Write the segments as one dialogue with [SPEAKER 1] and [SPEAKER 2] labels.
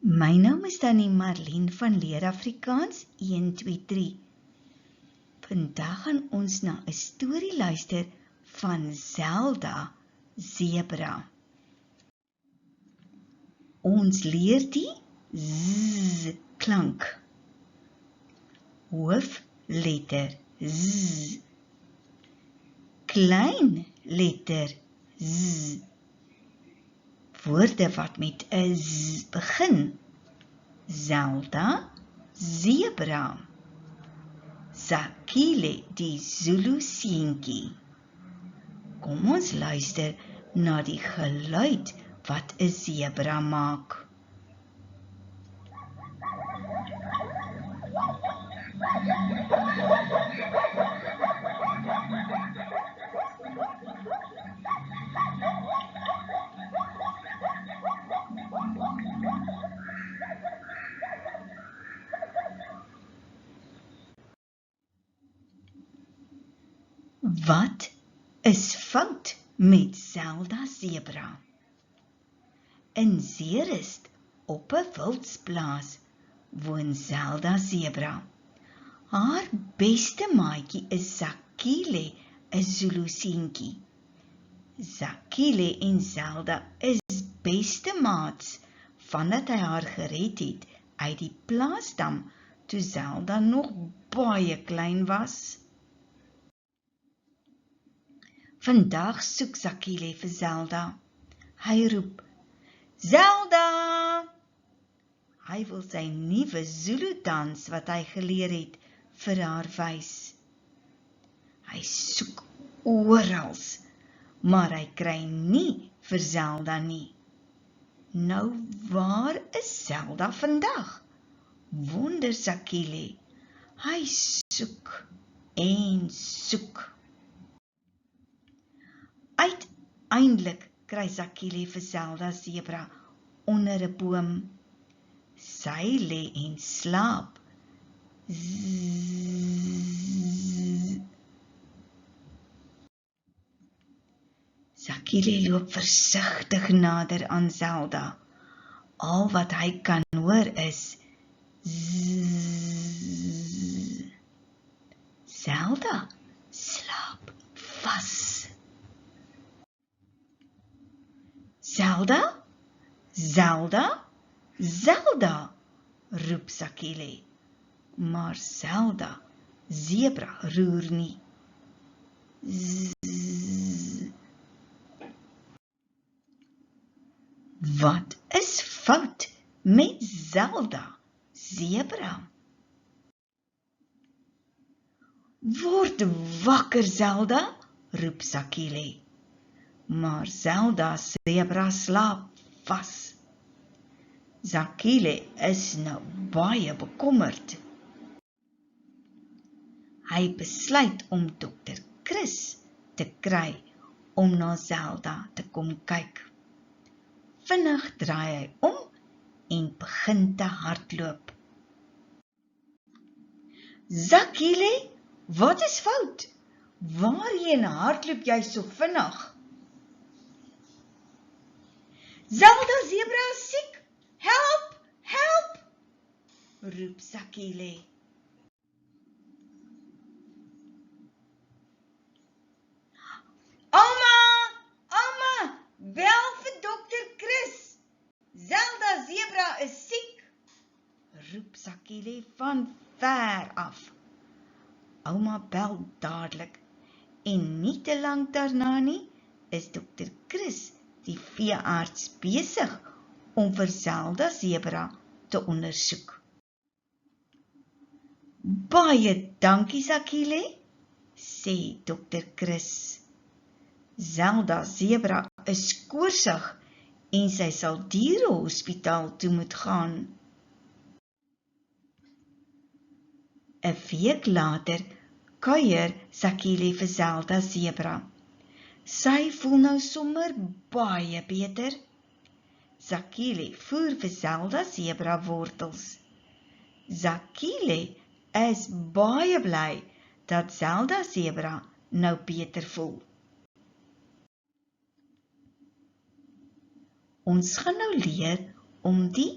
[SPEAKER 1] My naam is Tannie Marlien van Leer Afrikaans 123. Vandag gaan ons na 'n storie luister van Zelda Zebra. Ons leer die Z klank. Hoofletter Z. Klein letter Z. Woorde wat met 'n Z begin. Zelda, zebra. Zakile, die Zulu seentjie. Kom ons luister na die geluid wat 'n zebra maak. Wat is fout met Zelda Zebra? In Zeerust op 'n wildsplaas woon Zelda Zebra. Haar beste maatjie is Zakile, 'n Zulu seentjie. Zakile en Zelda is beste maats vandat hy haar gered het uit die plaasdam toe Zelda nog baie klein was. Vandag soek Zakile vir Zelda. Hy roep, Zelda! Hy wil sy nuwe Zulu dans wat hy geleer het vir haar wys. Hy soek oral, maar hy kry nie vir Zelda nie. Nou, waar is Zelda vandag? Wonder Zakile. Hy soek en soek. Uiteindelik kry Zakile vir Zelda Zebra onder 'n boom. Sy lê en slaap. Zakile loop versigtig nader aan Zelda. Al wat hy kan hoor is Zelda slaap vas. Zelda? Zelda? Zelda, roep Zakile. Maar Zelda Zebra roer nie. Wat is fout met Zelda Zebra? Word wakker, Zelda, roep Zakile. Maar Zelda Zebra slaap vas. Zakile is nou baie bekommerd. Hy besluit om Dr. Chris te kry om na Zelda te kom kyk. Vinnig draai hy om en begin te hardloop. Zakile, wat is fout? Waarheen hardloop jy so vinnig? Zelda Zebra is siek! Help! Help! Roep Zakile. Ouma, bel vir Dr. Chris. Zelda Zebra is siek, roep Zakile van ver af. Ouma bel dadelik en nie te lank daarna nie is Dr. Chris, die veearts, besig om vir Zelda Zebra te ondersoek. Baie dankie, Zakile, sê Dr. Chris. Zelda Zebra is koorsig en sy sal dierehospitaal toe moet gaan. 'n week later kuier Zakile vir Zelda Zebra. Sy voel nou sommer baie beter. Zakile voer vir Zelda Zebra wortels. Zakile is baie bly dat Zelda Zebra nou beter voel. Ons gaan nou leer om die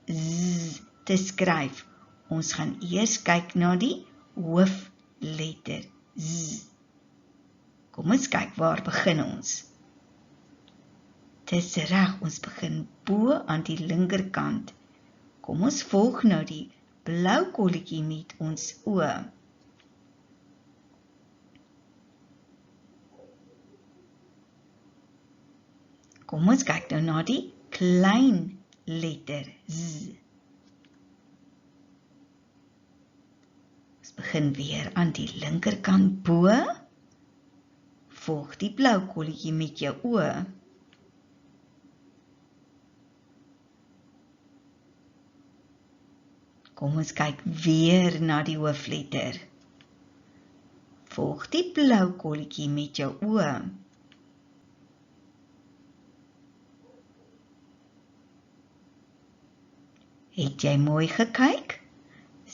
[SPEAKER 1] Z te skryf. Ons gaan eers kyk na die hoofletter Z. Kom ons kyk, waar begin ons? Dis reg, ons begin bo aan die linkerkant. Kom ons volg nou die blou kolletjie met ons oë. Kom ons kyk nou na die klein letter Z. Ons begin weer aan die linkerkant bo. Volg die blou kolletjie met jou oë. Kom ons kyk weer na die hoofletter. Volg die blou kolletjie met jou oë. Het jy mooi gekyk?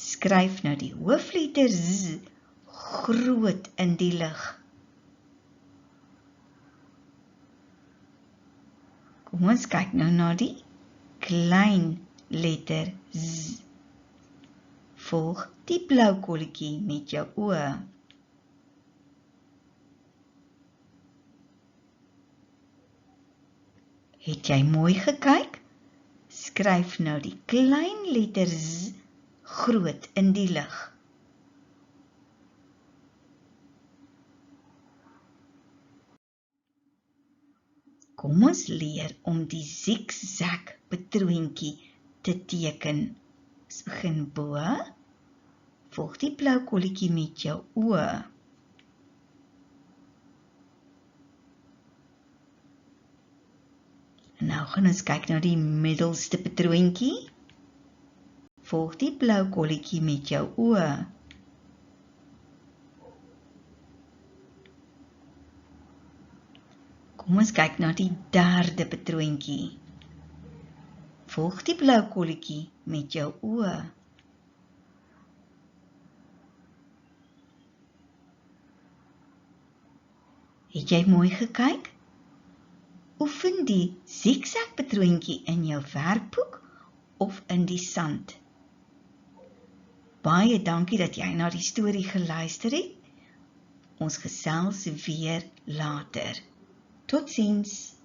[SPEAKER 1] Skryf nou die hoofletter Z groot in die lig. Kom ons kyk nou na die klein letter Z. Volg die blou kolletjie met jou oë. Het jy mooi gekyk? Skryf nou die klein letter Z groot in die lig. Kom ons leer om die zigzag patroontjie te teken. Ons begin bo. Volg die blou kolletjie met jou oë. En nou gaan ons kyk na die middelste patroontjie. Volg die blou kolletjie met jou oë. Kom ons kyk na die derde patroontjie. Volg die blou kolletjie met jou oë. Het jy mooi gekyk? Oefen die zigzag patroontjie in jou werkboek of in die sand. Baie dankie dat jy na die storie geluister het. Ons gesels weer later. Totsiens.